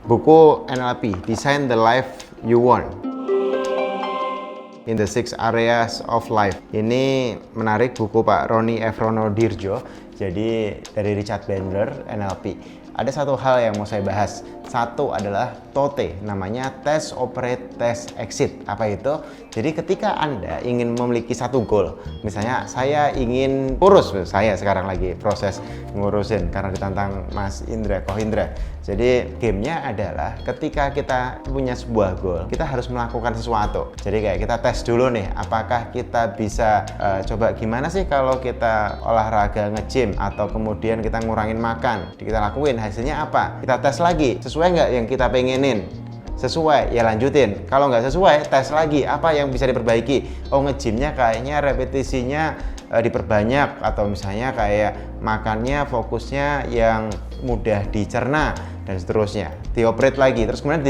Buku NLP, Design the Life You Want in the 6 Areas of Life. Ini menarik, buku Pak Roni F. Ronodirjo. Jadi dari Richard Bandler, NLP. Ada satu hal yang mau saya bahas. Satu adalah TOTE, namanya Test, Operate, Test, Exit. Apa itu? Jadi ketika Anda ingin memiliki satu goal, misalnya saya ingin kurus, saya sekarang lagi proses ngurusin karena ditantang Mas Indra, Ko Indra. Jadi gamenya adalah ketika kita punya sebuah goal, kita harus melakukan sesuatu. Jadi kayak kita tes dulu nih, apakah kita bisa coba gimana sih kalau kita olahraga nge-gym atau kemudian kita ngurangin makan, kita lakuin, hasilnya apa? Kita tes lagi, sesuai nggak yang kita pengenin? Sesuai, ya lanjutin. Kalau nggak sesuai, tes lagi, apa yang bisa diperbaiki? Oh, nge-gymnya kayaknya repetisinya diperbanyak, atau misalnya kayak makannya fokusnya yang mudah dicerna dan seterusnya. Dioperate lagi, terus kemudian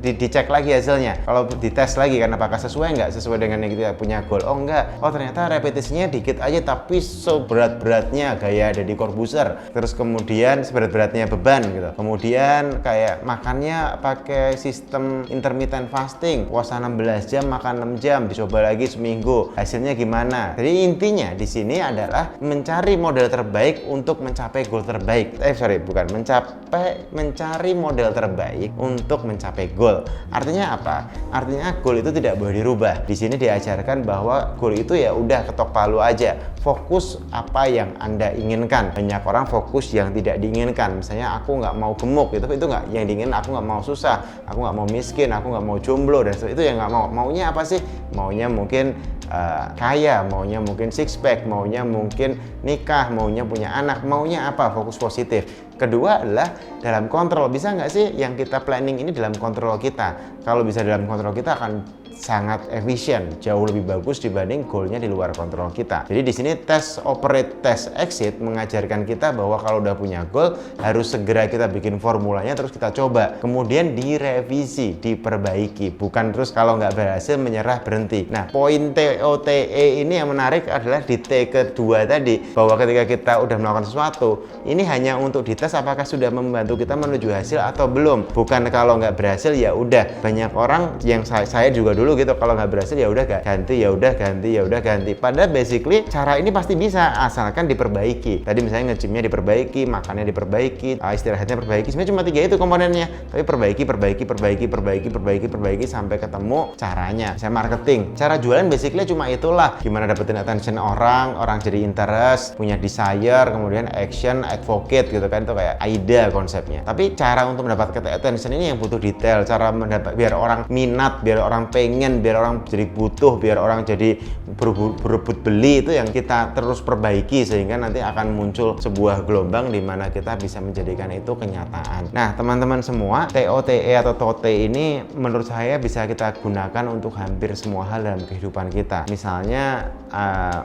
dicek lagi hasilnya. Kalau dites lagi kan apakah sesuai nggak sesuai dengan yang kita punya goal? Oh enggak, oh ternyata repetisinya dikit aja tapi seberat-beratnya gaya Deddy Corbuzier. Terus kemudian seberat-beratnya beban gitu. Kemudian kayak makannya pakai sistem intermittent fasting, puasa 16 jam makan 6 jam, dicoba lagi seminggu. Hasilnya gimana? Jadi intinya di sini adalah mencari model terbaik untuk mencapai goal terbaik. Mencari model terbaik untuk mencapai goal. Artinya apa? Artinya goal itu tidak boleh dirubah. Di sini diajarkan bahwa goal itu ya udah ketok palu aja. Fokus apa yang Anda inginkan. Banyak orang fokus yang tidak diinginkan. Misalnya aku nggak mau gemuk, itu nggak yang diingin. Aku nggak mau susah, aku nggak mau miskin, aku nggak mau jomblo, dan itu yang nggak mau. Maunya apa sih? Maunya mungkin kaya, maunya mungkin six pack, maunya mungkin nikah, maunya punya anak, maunya apa? Fokus positif. Kedua adalah dalam kontrol. Bisa nggak sih yang kita planning ini dalam kontrol kita? Kalau bisa dalam kontrol kita akan sangat efisien, jauh lebih bagus dibanding goalnya di luar kontrol kita. Jadi di sini Test, Operate, Test, Exit mengajarkan kita bahwa kalau udah punya goal harus segera kita bikin formulanya, terus kita coba, kemudian direvisi, diperbaiki, bukan terus kalau nggak berhasil menyerah berhenti. Nah, poin TOTE ini yang menarik adalah di T kedua tadi, bahwa ketika kita udah melakukan sesuatu, ini hanya untuk dites apakah sudah membantu kita menuju hasil atau belum. Bukan kalau nggak berhasil ya udah. Banyak orang yang saya juga dulu gitu, kalau nggak berhasil ya udah ganti, ya udah ganti, ya udah ganti. Padahal basically cara ini pasti bisa asalkan diperbaiki. Tadi misalnya nge-gymnya diperbaiki, makannya diperbaiki, istirahatnya perbaiki. Sebenarnya cuma 3 itu komponennya, tapi perbaiki sampai ketemu caranya. Saya marketing, cara jualan basically cuma itulah. Gimana dapetin attention orang jadi interest, punya desire, kemudian action, advocate gitu kan, itu kayak AIDA konsepnya. Tapi cara untuk mendapatkan attention ini yang butuh detail, cara biar orang minat, biar orang pengen, biar orang jadi butuh, biar orang jadi berebut beli, itu yang kita terus perbaiki sehingga nanti akan muncul sebuah gelombang di mana kita bisa menjadikan itu kenyataan. Nah, teman-teman semua, TOTE atau TOTE ini menurut saya bisa kita gunakan untuk hampir semua hal dalam kehidupan kita. Misalnya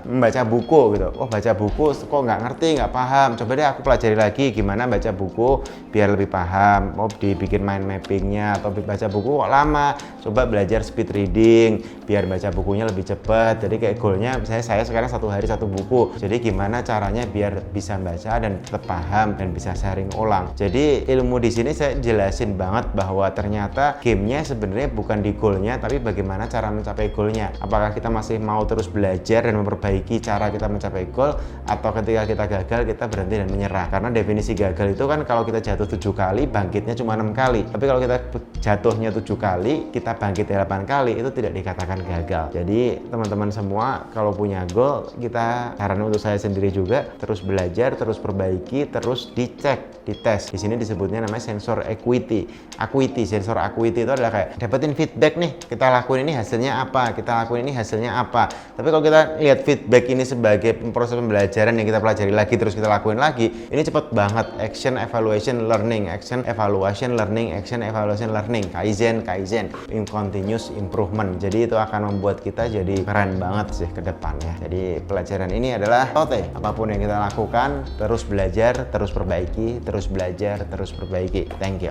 membaca buku gitu. Oh, baca buku kok nggak ngerti, nggak paham. Coba deh aku pelajari lagi gimana baca buku biar lebih paham. Mau dibikin mind mappingnya, atau baca buku kok lama. Coba belajar speed reading biar baca bukunya lebih cepat. Jadi kayak goalnya misalnya saya sekarang 1 hari 1 buku. Jadi gimana caranya biar bisa baca dan tetap paham dan bisa sharing ulang. Jadi ilmu di sini saya jelasin banget bahwa ternyata gamenya sebenarnya bukan di goalnya, tapi bagaimana cara mencapai goalnya. Apakah kita masih mau terus belajar dan memperbaiki cara kita mencapai goal, atau ketika kita gagal kita berhenti dan menyerah. Karena definisi gagal itu kan kalau kita jatuh 7 kali bangkitnya cuma 6 kali. Tapi kalau kita jatuhnya 7 kali kita bangkit 8 kali, itu tidak dikatakan gagal. Jadi teman-teman semua kalau punya goal, kita saran untuk saya sendiri juga terus belajar, terus perbaiki, terus dicek, dites. Di sini disebutnya namanya sensor equity. Sensor equity itu adalah kayak dapetin feedback nih, kita lakuin ini hasilnya apa, kita lakuin ini hasilnya apa. Tapi kalau kita lihat feedback ini sebagai proses pembelajaran yang kita pelajari lagi terus kita lakuin lagi, ini cepet banget. Action, evaluation, learning, action, evaluation, learning, action, evaluation, learning, kaizen, in continuous improvement. Jadi itu akan membuat kita jadi keren banget sih ke depannya. Jadi pelajaran ini adalah TOTE. Apapun yang kita lakukan, terus belajar, terus perbaiki, terus belajar, terus perbaiki. Thank you.